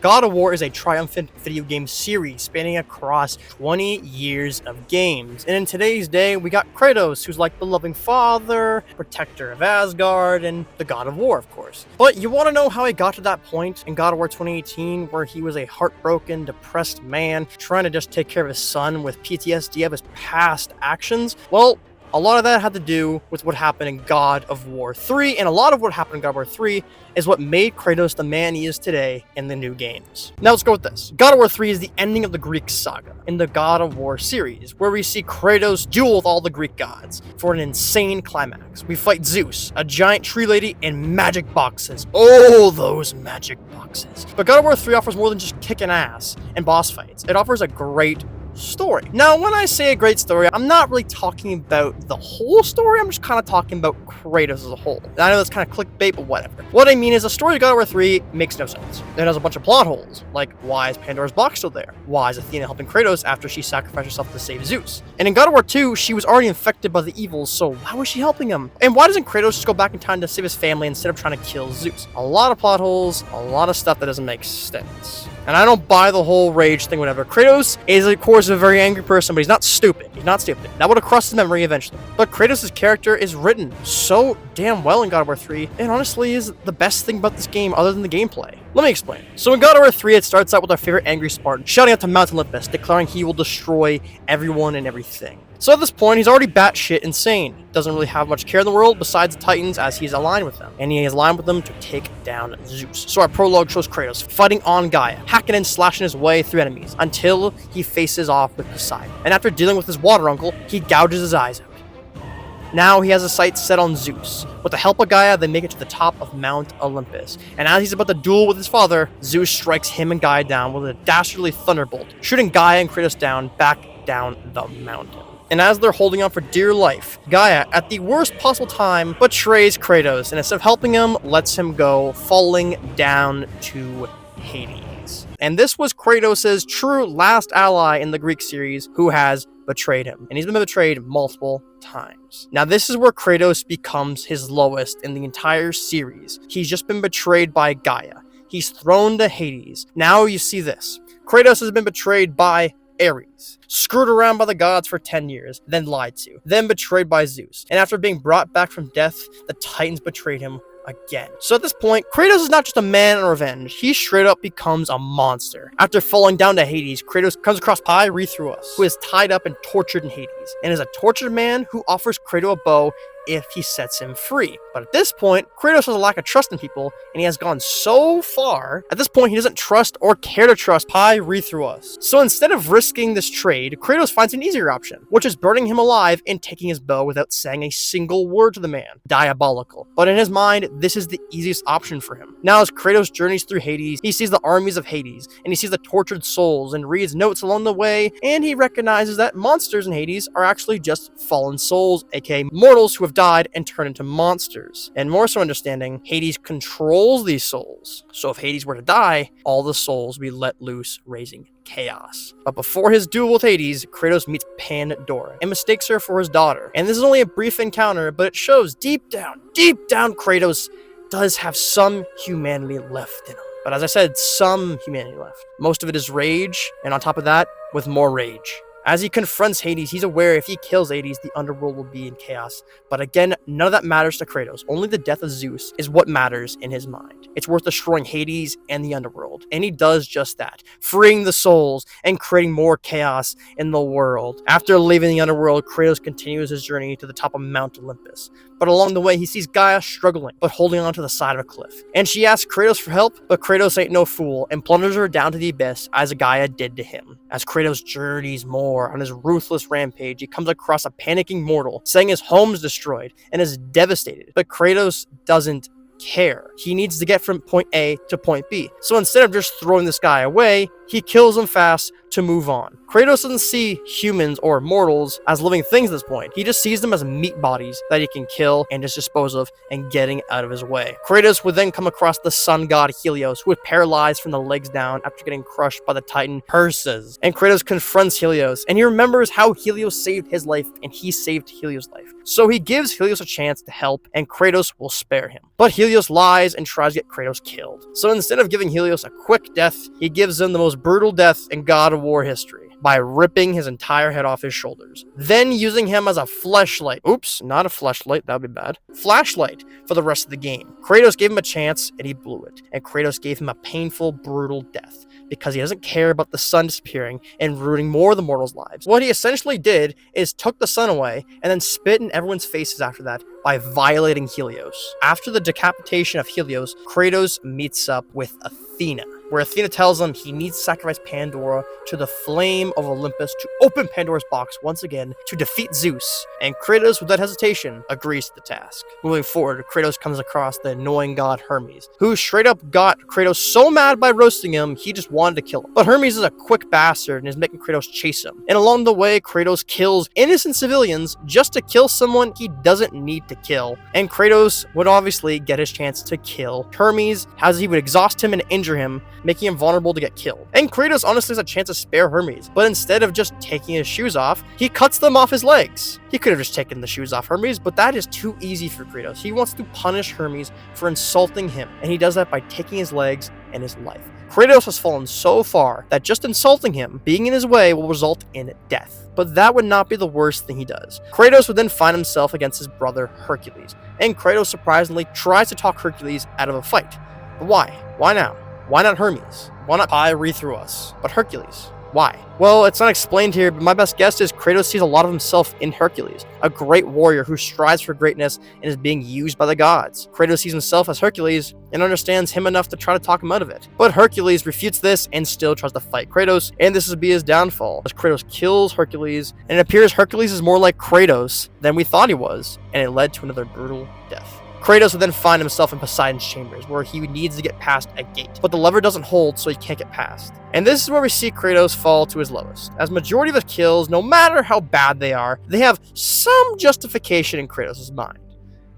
God of War is a triumphant video game series spanning across 20 years of games. And in today's day, we got Kratos, who's like the loving father, protector of Asgard, and the God of War, of course. But you want to know how he got to that point in God of War 2018, where he was a heartbroken, depressed man trying to just take care of his son with PTSD of his past actions? Well, a lot of that had to do with what happened in God of War 3, and a lot of what happened in God of War 3 is what made Kratos the man he is today in the new games. Now let's go with this. God of War 3 is the ending of the Greek saga in the God of War series, where we see Kratos duel with all the Greek gods for an insane climax. We fight Zeus, a giant tree lady, and magic boxes. Oh, those magic boxes. But God of War 3 offers more than just kicking ass and boss fights. It offers a great story. Now, when I say a great story, I'm not really talking about the whole story, I'm just kind of talking about Kratos as a whole. And I know that's kind of clickbait, but whatever. What I mean is the story of God of War 3 makes no sense. It has a bunch of plot holes, like why is Pandora's box still there? Why is Athena helping Kratos after she sacrificed herself to save Zeus? And in God of War 2, she was already infected by the evils, so why was she helping him? And why doesn't Kratos just go back in time to save his family instead of trying to kill Zeus? A lot of plot holes, a lot of stuff that doesn't make sense. And I don't buy the whole rage thing, whatever. Kratos is, of course, a very angry person, but he's not stupid. He's not stupid. That would have crossed his memory eventually. But Kratos' character is written so damn well in God of War 3, and honestly is the best thing about this game other than the gameplay. Let me explain. So in God of War 3, it starts out with our favorite angry Spartan shouting out to Mount Olympus, declaring he will destroy everyone and everything. So at this point, he's already batshit insane. Doesn't really have much care in the world besides the Titans, as he's aligned with them. And he is aligned with them to take down Zeus. So our prologue shows Kratos fighting on Gaia, hacking and slashing his way through enemies until he faces off with Poseidon. And after dealing with his water uncle, he gouges his eyes out. Now he has his sights set on Zeus. With the help of Gaia, they make it to the top of Mount Olympus. And as he's about to duel with his father, Zeus strikes him and Gaia down with a dastardly thunderbolt, shooting Gaia and Kratos down back down the mountain. And as they're holding on for dear life, Gaia, at the worst possible time, betrays Kratos, and instead of helping him, lets him go, falling down to Hades. And this was Kratos' true last ally in the Greek series who has betrayed him. And he's been betrayed multiple times. Now this is where Kratos becomes his lowest in the entire series. He's just been betrayed by Gaia. He's thrown to Hades. Now you see this. Kratos has been betrayed by Ares, screwed around by the gods for 10 years, then lied to, then betrayed by Zeus, and after being brought back from death, the Titans betrayed him again. So at this point, Kratos is not just a man on revenge, he straight up becomes a monster. After falling down to Hades, Kratos comes across Pirithous, who is tied up and tortured in Hades, and is a tortured man who offers Kratos a bow if he sets him free. But at this point, Kratos has a lack of trust in people, and he has gone so far, at this point he doesn't trust or care to trust Pirithous. So instead of risking this trade, Kratos finds an easier option, which is burning him alive and taking his bow without saying a single word to the man. Diabolical. But in his mind, this is the easiest option for him. Now as Kratos journeys through Hades, he sees the armies of Hades, and he sees the tortured souls and reads notes along the way, and he recognizes that monsters in Hades are actually just fallen souls, aka mortals who have died and turned into monsters. And more so understanding, Hades controls these souls. So if Hades were to die, all the souls will be let loose, raising chaos. But before his duel with Hades, Kratos meets Pandora and mistakes her for his daughter. And this is only a brief encounter, but it shows deep down, Kratos does have some humanity left in him. But as I said, some humanity left. Most of it is rage, and on top of that, with more rage. As he confronts Hades, he's aware if he kills Hades, the underworld will be in chaos. But again, none of that matters to Kratos. Only the death of Zeus is what matters in his mind. It's worth destroying Hades and the underworld. And he does just that, freeing the souls and creating more chaos in the world. After leaving the underworld, Kratos continues his journey to the top of Mount Olympus. But along the way, he sees Gaia struggling, but holding onto the side of a cliff. And she asks Kratos for help, but Kratos ain't no fool and plungers her down to the abyss as Gaia did to him. As Kratos journeys more on his ruthless rampage, he comes across a panicking mortal, saying his home's destroyed and is devastated. But Kratos doesn't care. He needs to get from point A to point B. So instead of just throwing this guy away, he kills them fast to move on. Kratos doesn't see humans or mortals as living things at this point. He just sees them as meat bodies that he can kill and just dispose of and getting out of his way. Kratos would then come across the sun god Helios, who was paralyzed from the legs down after getting crushed by the titan Perseus. And Kratos confronts Helios, and he remembers how Helios saved his life and he saved Helios' life. So he gives Helios a chance to help, and Kratos will spare him. But Helios lies and tries to get Kratos killed. So instead of giving Helios a quick death, he gives him the most brutal death in God of War history by ripping his entire head off his shoulders, then using him as a fleshlight. Oops, not a fleshlight, that would be bad. Flashlight for the rest of the game. Kratos gave him a chance and he blew it. And Kratos gave him a painful, brutal death because he doesn't care about the sun disappearing and ruining more of the mortals' lives. What he essentially did is took the sun away and then spit in everyone's faces after that by violating Helios. After the decapitation of Helios, Kratos meets up with Athena, where Athena tells him he needs to sacrifice Pandora to the flame of Olympus to open Pandora's box once again to defeat Zeus, and Kratos, without hesitation, agrees to the task. Moving forward, Kratos comes across the annoying god Hermes, who straight up got Kratos so mad by roasting him, he just wanted to kill him. But Hermes is a quick bastard and is making Kratos chase him, and along the way, Kratos kills innocent civilians just to kill someone he doesn't need to kill, and Kratos would obviously get his chance to kill Hermes, as he would exhaust him and injure him, making him vulnerable to get killed. And Kratos honestly has a chance to spare Hermes, but instead of just taking his shoes off, he cuts them off his legs. He could have just taken the shoes off Hermes, but that is too easy for Kratos. He wants to punish Hermes for insulting him, and he does that by taking his legs and his life. Kratos has fallen so far that just insulting him, being in his way, will result in death. But that would not be the worst thing he does. Kratos would then find himself against his brother Hercules, and Kratos surprisingly tries to talk Hercules out of a fight. But why? Why now? Why not Hermes? Why not Pirithous? But Hercules? Why? Well, it's not explained here, but my best guess is Kratos sees a lot of himself in Hercules, a great warrior who strives for greatness and is being used by the gods. Kratos sees himself as Hercules and understands him enough to try to talk him out of it. But Hercules refutes this and still tries to fight Kratos, and this would be his downfall, as Kratos kills Hercules, and it appears Hercules is more like Kratos than we thought he was, and it led to another brutal death. Kratos would then find himself in Poseidon's chambers, where he needs to get past a gate, but the lever doesn't hold, so he can't get past. And this is where we see Kratos fall to his lowest, as majority of his kills, no matter how bad they are, they have some justification in Kratos' mind.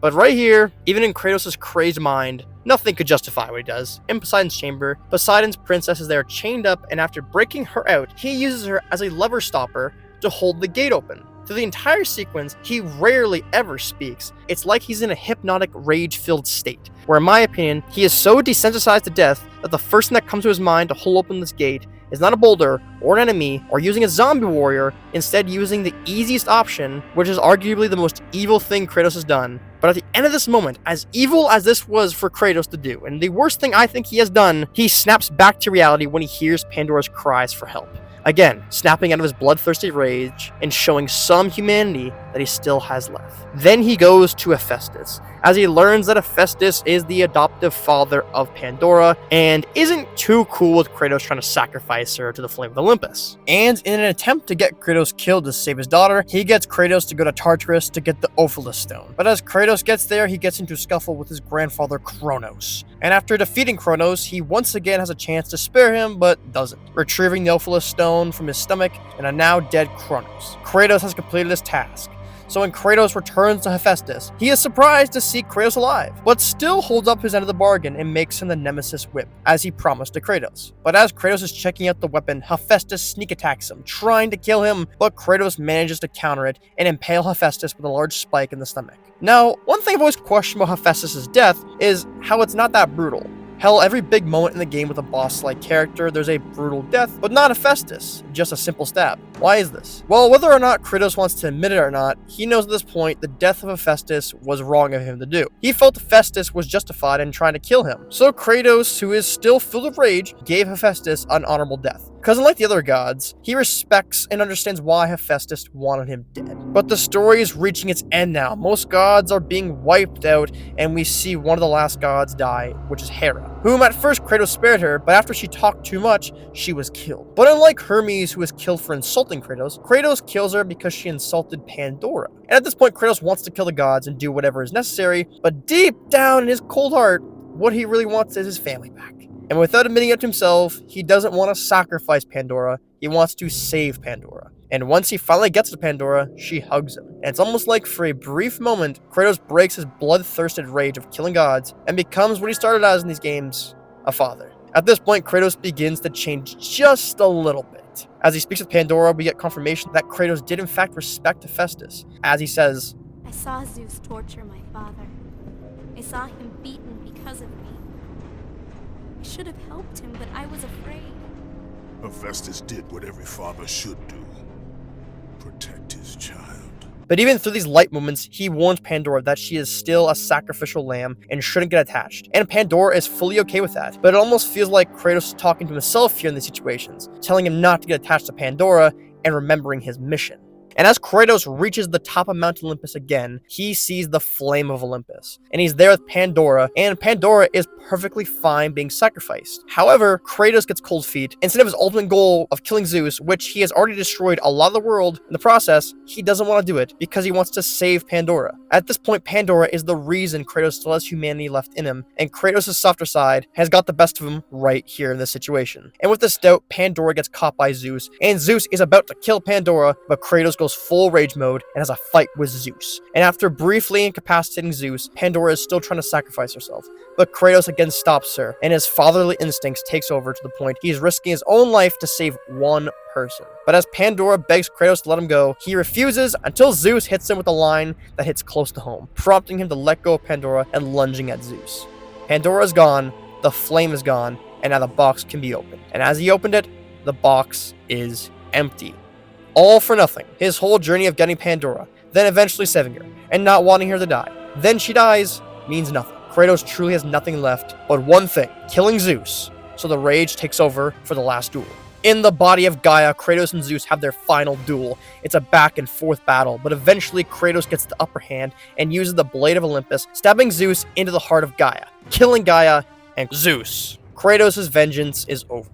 But right here, even in Kratos' crazed mind, nothing could justify what he does. In Poseidon's chamber, Poseidon's princess is there chained up, and after breaking her out, he uses her as a lever stopper to hold the gate open. Through the entire sequence, he rarely ever speaks. It's like he's in a hypnotic, rage-filled state, where in my opinion, he is so desensitized to death that the first thing that comes to his mind to hold open this gate is not a boulder or an enemy or using a zombie warrior, instead using the easiest option, which is arguably the most evil thing Kratos has done. But at the end of this moment, as evil as this was for Kratos to do, and the worst thing I think he has done, he snaps back to reality when he hears Pandora's cries for help. Again, snapping out of his bloodthirsty rage and showing some humanity that he still has left. Then he goes to Hephaestus, as he learns that Hephaestus is the adoptive father of Pandora and isn't too cool with Kratos trying to sacrifice her to the flame of Olympus. And in an attempt to get Kratos killed to save his daughter, he gets Kratos to go to Tartarus to get the Olympus stone. But as Kratos gets there, he gets into a scuffle with his grandfather Kronos. And after defeating Kronos, he once again has a chance to spare him, but doesn't, retrieving the Olympus stone from his stomach and a now dead Kronos. Kratos has completed his task. So when Kratos returns to Hephaestus, he is surprised to see Kratos alive, but still holds up his end of the bargain and makes him the Nemesis whip, as he promised to Kratos. But as Kratos is checking out the weapon, Hephaestus sneak attacks him, trying to kill him, but Kratos manages to counter it and impale Hephaestus with a large spike in the stomach. Now, one thing I've always questioned about Hephaestus' death is how it's not that brutal. Hell, every big moment in the game with a boss-like character, there's a brutal death, but not Hephaestus, just a simple stab. Why is this? Well, whether or not Kratos wants to admit it or not, he knows at this point the death of Hephaestus was wrong of him to do. He felt Hephaestus was justified in trying to kill him. So Kratos, who is still filled with rage, gave Hephaestus an honorable death. Because unlike the other gods, he respects and understands why Hephaestus wanted him dead. But the story is reaching its end now. Most gods are being wiped out, and we see one of the last gods die, which is Hera, whom at first Kratos spared her, but after she talked too much, she was killed. But unlike Hermes, who was killed for insulting Kratos, Kratos kills her because she insulted Pandora. And at this point, Kratos wants to kill the gods and do whatever is necessary, but deep down in his cold heart, what he really wants is his family back. And without admitting it to himself, he doesn't want to sacrifice Pandora, he wants to save Pandora. And once he finally gets to Pandora, she hugs him. And it's almost like for a brief moment, Kratos breaks his bloodthirsty rage of killing gods and becomes what he started as in these games, a father. At this point, Kratos begins to change just a little bit. As he speaks with Pandora, we get confirmation that Kratos did in fact respect Hephaestus, as he says, I saw Zeus torture my father. I saw him beaten because of me. I should have helped him, but I was afraid. Hephaestus did what every father should do. Protect his child. But even through these light moments, he warns Pandora that she is still a sacrificial lamb and shouldn't get attached. And Pandora is fully okay with that. But it almost feels like Kratos is talking to himself here in these situations, telling him not to get attached to Pandora and remembering his mission. And as Kratos reaches the top of Mount Olympus again, he sees the flame of Olympus. And he's there with Pandora, and Pandora is perfectly fine being sacrificed. However, Kratos gets cold feet. Instead of his ultimate goal of killing Zeus, which he has already destroyed a lot of the world in the process, he doesn't want to do it because he wants to save Pandora. At this point, Pandora is the reason Kratos still has humanity left in him, and Kratos' softer side has got the best of him right here in this situation. And with this doubt, Pandora gets caught by Zeus, and Zeus is about to kill Pandora, but Kratos goes full rage mode and has a fight with Zeus. And after briefly incapacitating Zeus, Pandora is still trying to sacrifice herself, but Kratos again stops her, and his fatherly instincts takes over to the point he is risking his own life to save one person. But as Pandora begs Kratos to let him go, he refuses until Zeus hits him with a line that hits close to home, prompting him to let go of Pandora and lunging at Zeus. Pandora is gone, the flame is gone, and now the box can be opened. And as he opened it, the box is empty. All for nothing. His whole journey of getting Pandora, then eventually saving her, and not wanting her to die. Then she dies, means nothing. Kratos truly has nothing left but one thing, killing Zeus. So the rage takes over for the last duel. In the body of Gaia, Kratos and Zeus have their final duel. It's a back and forth battle, but eventually Kratos gets the upper hand and uses the blade of Olympus, stabbing Zeus into the heart of Gaia, killing Gaia and Zeus. Kratos' vengeance is over.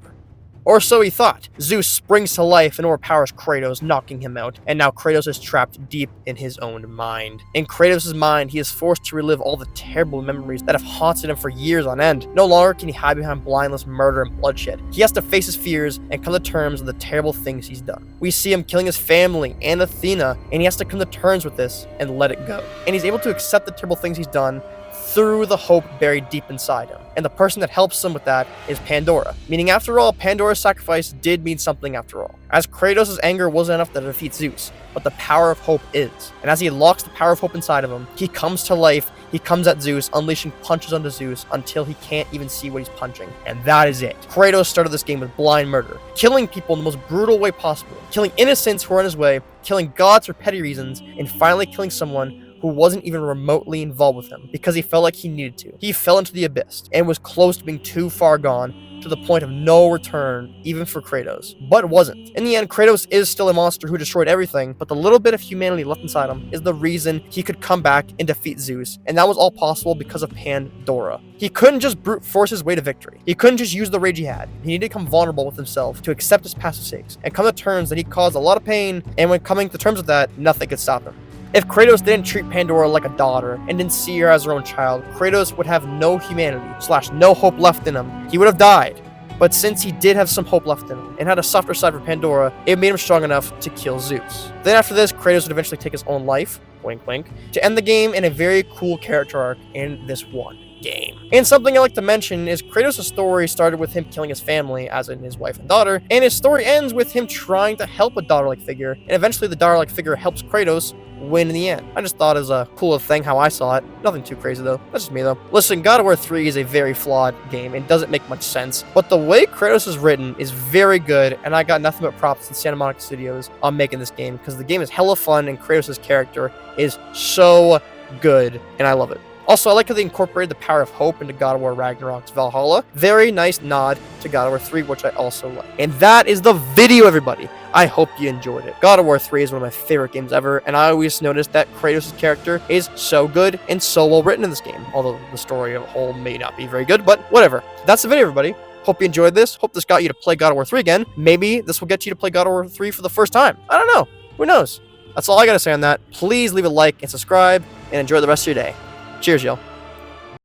Or so he thought. Zeus springs to life and overpowers Kratos, knocking him out, and now Kratos is trapped deep in his own mind. In Kratos' mind, he is forced to relive all the terrible memories that have haunted him for years on end. No longer can he hide behind blindless murder and bloodshed. He has to face his fears and come to terms with the terrible things he's done. We see him killing his family and Athena, and he has to come to terms with this and let it go. And he's able to accept the terrible things he's done through the hope buried deep inside him. And the person that helps him with that is Pandora. Meaning, after all, Pandora's sacrifice did mean something after all. As Kratos' anger wasn't enough to defeat Zeus, but the power of hope is. And as he locks the power of hope inside of him, he comes to life, he comes at Zeus, unleashing punches onto Zeus until he can't even see what he's punching. And that is it. Kratos started this game with blind murder, killing people in the most brutal way possible, killing innocents who were on his way, killing gods for petty reasons, and finally killing someone who wasn't even remotely involved with him because he felt like he needed to. He fell into the abyss and was close to being too far gone to the point of no return, even for Kratos. But wasn't. In the end, Kratos is still a monster who destroyed everything, but the little bit of humanity left inside him is the reason he could come back and defeat Zeus, and that was all possible because of Pandora. He couldn't just brute force his way to victory. He couldn't just use the rage he had. He needed to become vulnerable with himself to accept his past mistakes and come to terms that he caused a lot of pain, and when coming to terms with that, nothing could stop him. If Kratos didn't treat Pandora like a daughter and didn't see her as her own child, Kratos would have no humanity / no hope left in him. He would have died. But since he did have some hope left in him and had a softer side for Pandora, it made him strong enough to kill Zeus. Then after this, Kratos would eventually take his own life, wink wink, to end the game in a very cool character arc in this one game. And something I like to mention is Kratos' story started with him killing his family, as in his wife and daughter, and his story ends with him trying to help a daughter-like figure, and eventually the daughter-like figure helps Kratos win in the end. I just thought it was a cool thing how I saw it. Nothing too crazy though. That's just me though. Listen, God of War 3 is a very flawed game and doesn't make much sense, but the way Kratos is written is very good, and I got nothing but props to Santa Monica Studios on making this game because the game is hella fun and Kratos' character is so good, and I love it. Also, I like how they incorporated the power of hope into God of War Ragnarok's Valhalla. Very nice nod to God of War 3, which I also like. And that is the video, everybody. I hope you enjoyed it. God of War 3 is one of my favorite games ever, and I always noticed that Kratos' character is so good and so well written in this game. Although the story of a whole may not be very good, but whatever. That's the video, everybody. Hope you enjoyed this. Hope this got you to play God of War 3 again. Maybe this will get you to play God of War 3 for the first time. I don't know. Who knows? That's all I gotta say on that. Please leave a like and subscribe, and enjoy the rest of your day. Cheers, y'all.